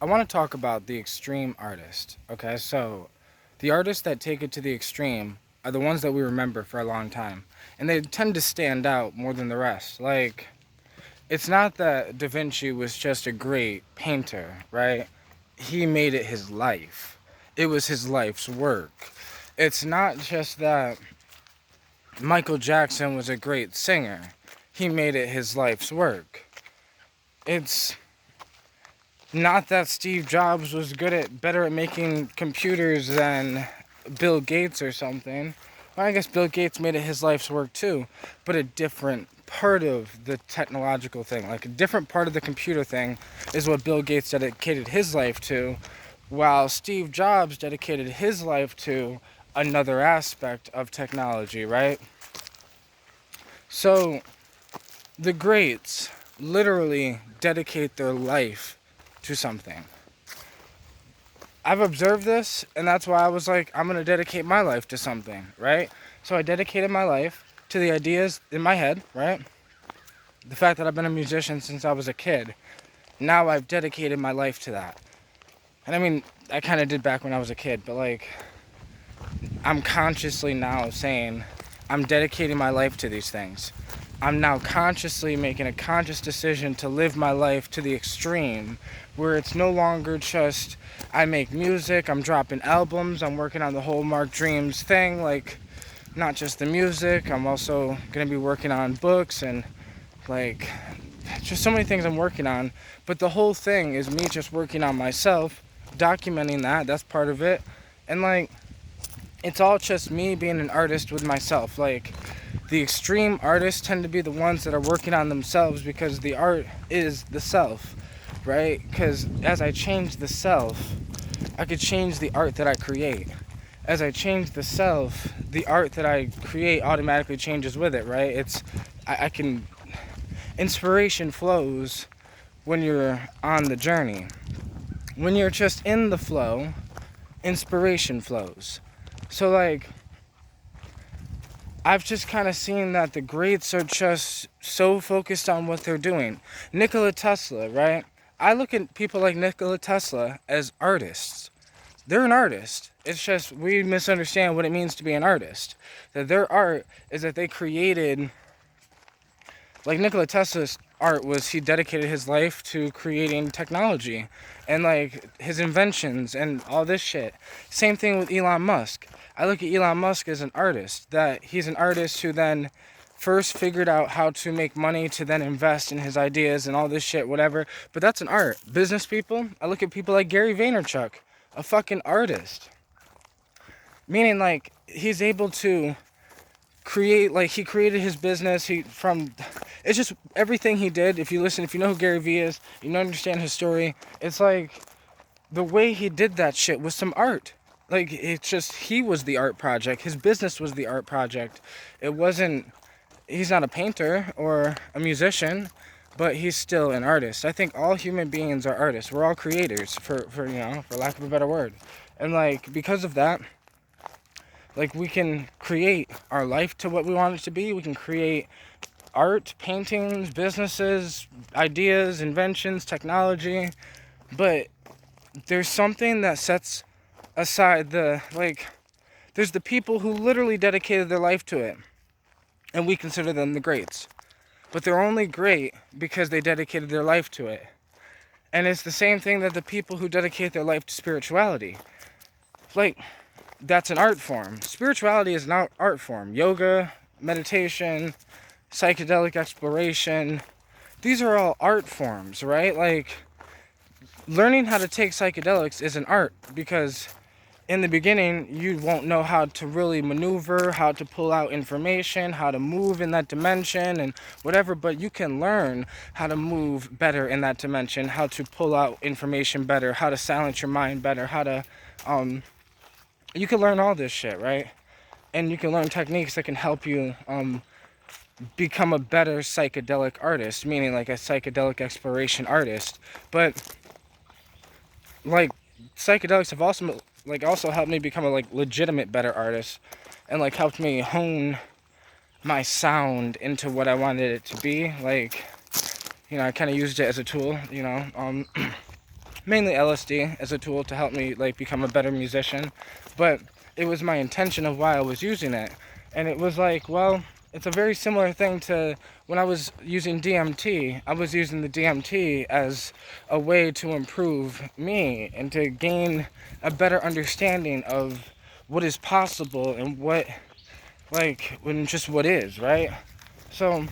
I want to talk about the extreme artist. Okay, so the artists that take it to the extreme are the ones that we remember for a long time, and they tend to stand out more than the rest. Like, it's not that Da Vinci was just a great painter, right? He made it his life. It was his life's work. It's not just that Michael Jackson was a great singer. He made it his life's work. It's not that Steve Jobs was better at making computers than Bill Gates or something. Well, I guess Bill Gates made it his life's work too, but a different part of the technological thing, like a different part of the computer thing, is what Bill Gates dedicated his life to, while Steve Jobs dedicated his life to another aspect of technology, right? So the greats literally dedicate their life to something. I've observed this, and that's why I was like, I'm gonna dedicate my life to something, right? So I dedicated my life to the ideas in my head, right? The fact that I've been a musician since I was a kid. Now I've dedicated my life to that. And I mean, I kind of did back when I was a kid, but like, I'm consciously now saying, I'm dedicating my life to these things. I'm now consciously making a conscious decision to live my life to the extreme, where it's no longer just I make music, I'm dropping albums, I'm working on the whole Mark Dreams thing, like not just the music, I'm also gonna be working on books and like just so many things I'm working on. But the whole thing is me just working on myself, documenting that's part of it. And like it's all just me being an artist with myself. Like the extreme artists tend to be the ones that are working on themselves because the art is the self, right? Because as I change the self, I could change the art that I create. As I change the self, the art that I create automatically changes with it, right? I can, inspiration flows when you're on the journey. When you're just in the flow, inspiration flows. So like, I've just kind of seen that the greats are just so focused on what they're doing. Nikola Tesla, right? I look at people like Nikola Tesla as artists. They're an artist. It's just we misunderstand what it means to be an artist. That their art is that they created, like Nikola Tesla's art was he dedicated his life to creating technology and like his inventions and all this shit. Same thing with Elon Musk. I look at Elon Musk as an artist, that he's an artist who then first figured out how to make money to then invest in his ideas and all this shit, whatever. But that's an art. Business people, I look at people like Gary Vaynerchuk, a fucking artist. Meaning like he's able to create, like he created his business, it's just everything he did. If you know who Gary Vee is, you understand his story. It's like the way he did that shit was some art. Like it's just he was the art project. His business was the art project. It wasn't. He's not a painter or a musician, but he's still an artist. I think all human beings are artists. We're all creators, for lack of a better word. And like because of that, like we can create our life to what we want it to be. We can create art, paintings, businesses, ideas, inventions, technology. But there's something that sets aside there's the people who literally dedicated their life to it, and we consider them the greats. But they're only great because they dedicated their life to it. And it's the same thing that the people who dedicate their life to spirituality. Like, that's an art form. Spirituality is an art form. Yoga, meditation, psychedelic exploration. These are all art forms, right? Like, learning how to take psychedelics is an art because in the beginning, you won't know how to really maneuver, how to pull out information, how to move in that dimension and whatever, but you can learn how to move better in that dimension, how to pull out information better, how to silence your mind better, how to, you can learn all this shit, right? And you can learn techniques that can help you, become a better psychedelic artist, meaning like a psychedelic exploration artist. But like psychedelics have also helped me become a like legitimate better artist, and like helped me hone my sound into what I wanted it to be. Like, I kind of used it as a tool, mainly LSD as a tool to help me like become a better musician, but it was my intention of why I was using it. And it was like, well, it's a very similar thing to when I was using DMT. I was using the DMT as a way to improve me and to gain a better understanding of what is possible and what, like, when just what is, right? So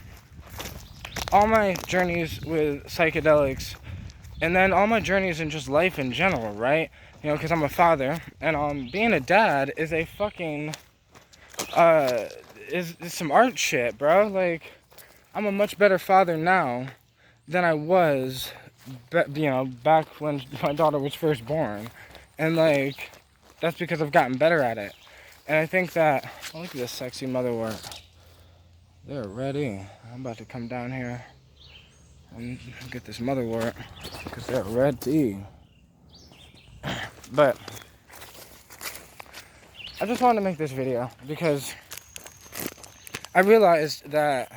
all my journeys with psychedelics, and then all my journeys in just life in general, right? You know, because I'm a father, and being a dad is a fucking is some art shit, bro. Like, I'm a much better father now than I was, back when my daughter was first born, and like, that's because I've gotten better at it. And I think that, oh, look at this sexy motherwort. They're ready. I'm about to come down here and get this motherwort because they're ready. But I just wanted to make this video because I realized that,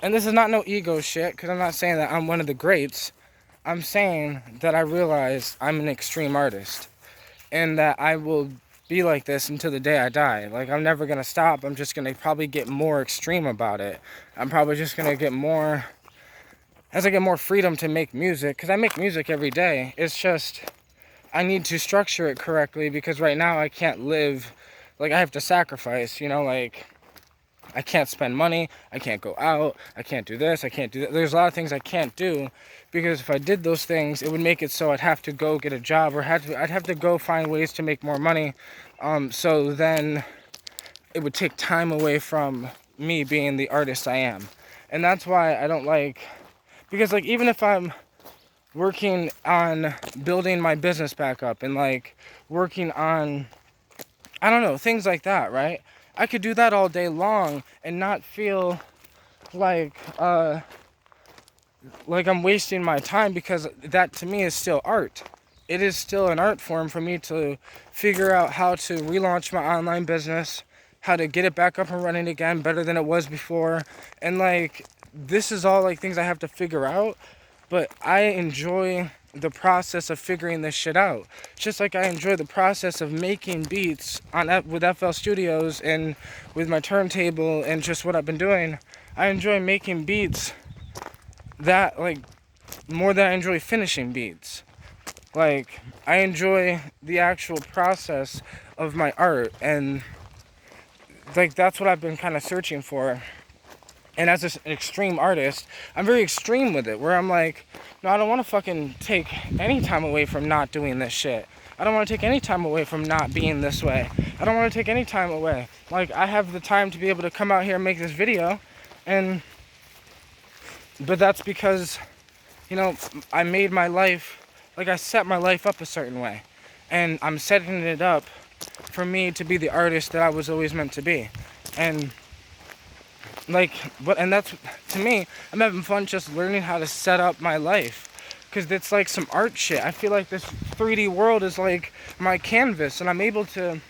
and this is not no ego shit, because I'm not saying that I'm one of the greats. I'm saying that I realize I'm an extreme artist, and that I will be like this until the day I die. Like, I'm never gonna stop. I'm just gonna probably get more extreme about it. I'm probably just gonna get more, as I get more freedom to make music, because I make music every day. It's just, I need to structure it correctly, because right now I can't live, like, I have to sacrifice, like, I can't spend money, I can't go out, I can't do this, I can't do that. There's a lot of things I can't do, because if I did those things, it would make it so I'd have to go get a job, or I'd have to go find ways to make more money. So then it would take time away from me being the artist I am. And that's why I don't like, because like, even if I'm working on building my business back up and like working on, I don't know, things like that, right? I could do that all day long and not feel like I'm wasting my time, because that to me is still art. It is still an art form for me to figure out how to relaunch my online business, how to get it back up and running again better than it was before. And like, this is all like things I have to figure out, but I enjoy the process of figuring this shit out. Just like I enjoy the process of making beats with FL Studios and with my turntable and just what I've been doing. I enjoy making beats that, like, more than I enjoy finishing beats. Like, I enjoy the actual process of my art, and like, that's what I've been kind of searching for. And as an extreme artist, I'm very extreme with it, where I'm like, no, I don't want to fucking take any time away from not doing this shit. I don't want to take any time away from not being this way. I don't want to take any time away. Like, I have the time to be able to come out here and make this video, but that's because, I made my life, like, I set my life up a certain way. And I'm setting it up for me to be the artist that I was always meant to be. And that's, to me, I'm having fun just learning how to set up my life, because it's like some art shit. I feel like this 3D world is like my canvas, and I'm able to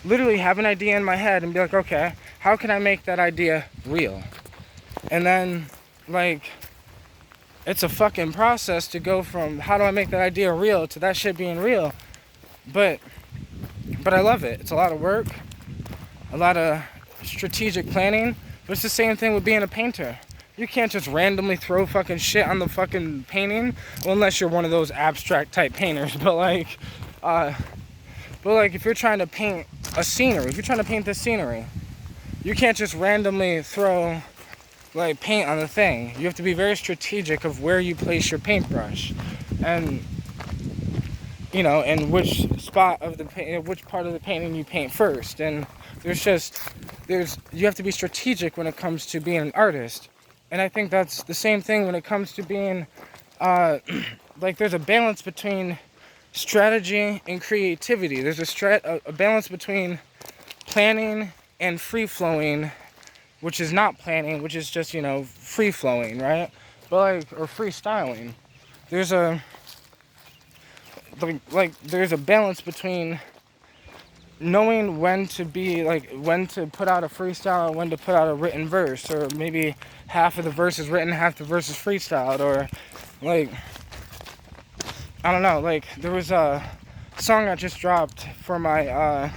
literally have an idea in my head and be like, okay, how can I make that idea real? And then, like, it's a fucking process to go from how do I make that idea real to that shit being real. But I love it. It's a lot of work, a lot of strategic planning. But it's the same thing with being a painter. You can't just randomly throw fucking shit on the fucking painting, well, unless you're one of those abstract type painters. But if you're trying to paint a scenery, if you're trying to paint this scenery, you can't just randomly throw like paint on the thing. You have to be very strategic of where you place your paintbrush, and and which spot of the which part of the painting you paint first. And you have to be strategic when it comes to being an artist. And I think that's the same thing when it comes to being, there's a balance between strategy and creativity. There's a balance between planning and free-flowing, which is not planning, which is just, free-flowing, right? But or freestyling. There's a balance between knowing when to put out a freestyle and when to put out a written verse, or maybe half of the verse is written, half the verse is freestyled, or I don't know, like there was a song I just dropped for my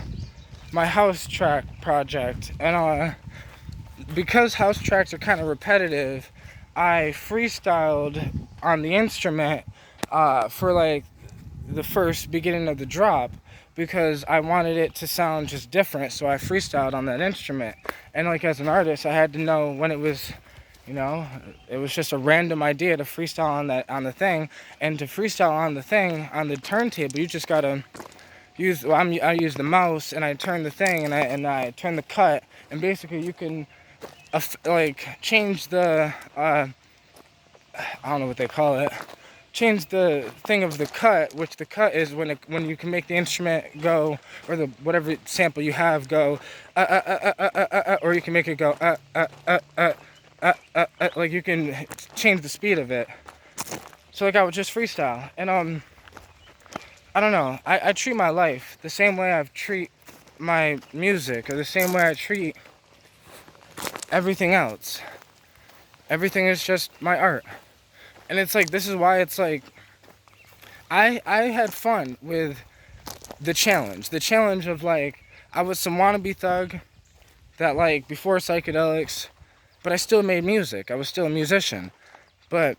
house track project, and because house tracks are kind of repetitive, I freestyled on the instrument for like the first beginning of the drop because I wanted it to sound just different, so I freestyled on that instrument. And like as an artist, I had to know when it was, it was just a random idea to freestyle on the thing, and to freestyle on the thing on the turntable, you just gotta I use the mouse and I turn the thing and I turn the cut, and basically you can like change the I don't know what they call it, change the thing of the cut, which the cut is when you can make the instrument go, or the whatever sample you have go or you can make it go like you can change the speed of it. So like I would just freestyle, and I don't know, I treat my life the same way I treat my music, or the same way I treat everything else. Everything is just my art. And it's like, this is why it's like, I had fun with the challenge. The challenge of like, I was some wannabe thug that like, before psychedelics, but I still made music. I was still a musician. But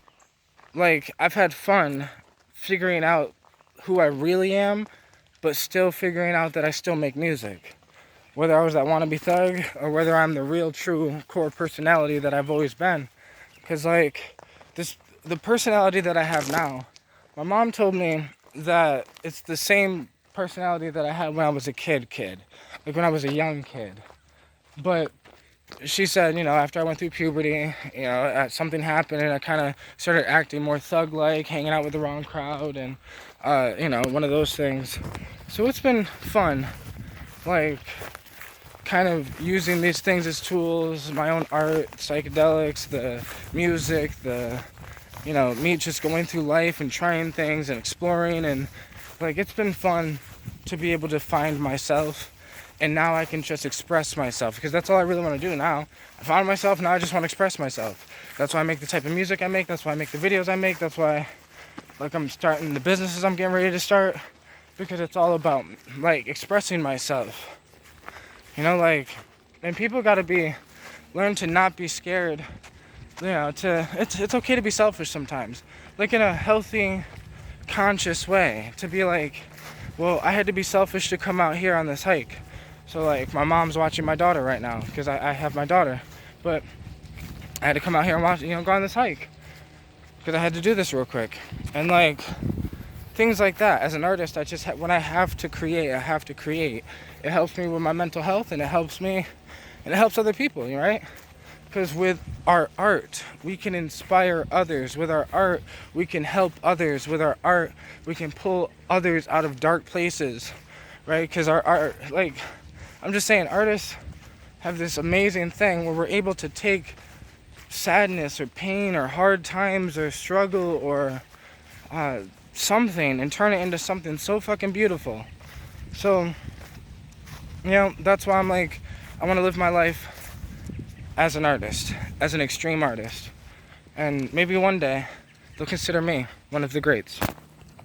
like, I've had fun figuring out who I really am, but still figuring out that I still make music. Whether I was that wannabe thug, or whether I'm the real, true, core personality that I've always been. Because like, the personality that I have now, my mom told me that it's the same personality that I had when I was a kid, like when I was a young kid. But she said, after I went through puberty, something happened and I kind of started acting more thug-like, hanging out with the wrong crowd, and one of those things. So it's been fun, like kind of using these things as tools, my own art, psychedelics, the music, me just going through life and trying things and exploring, and like it's been fun to be able to find myself. And now I can just express myself, because that's all I really want to do now. I found myself, now I just want to express myself. That's why I make the type of music I make, that's why I make the videos I make, that's why like I'm starting the businesses I'm getting ready to start, because it's all about like expressing myself. And people gotta learn to not be scared, it's okay to be selfish sometimes. Like in a healthy, conscious way. To be like, well, I had to be selfish to come out here on this hike. So like, my mom's watching my daughter right now, because I have my daughter. But I had to come out here and watch, go on this hike. Because I had to do this real quick. And like, things like that. As an artist, when I have to create, I have to create. It helps me with my mental health, and it helps me, and it helps other people, right? Because with our art, we can inspire others. With our art, we can help others. With our art, we can pull others out of dark places, right? Because our art, like, I'm just saying, artists have this amazing thing where we're able to take sadness or pain or hard times or struggle or something and turn it into something so fucking beautiful. So, that's why I'm like, I want to live my life as an artist, as an extreme artist. And maybe one day they'll consider me one of the greats.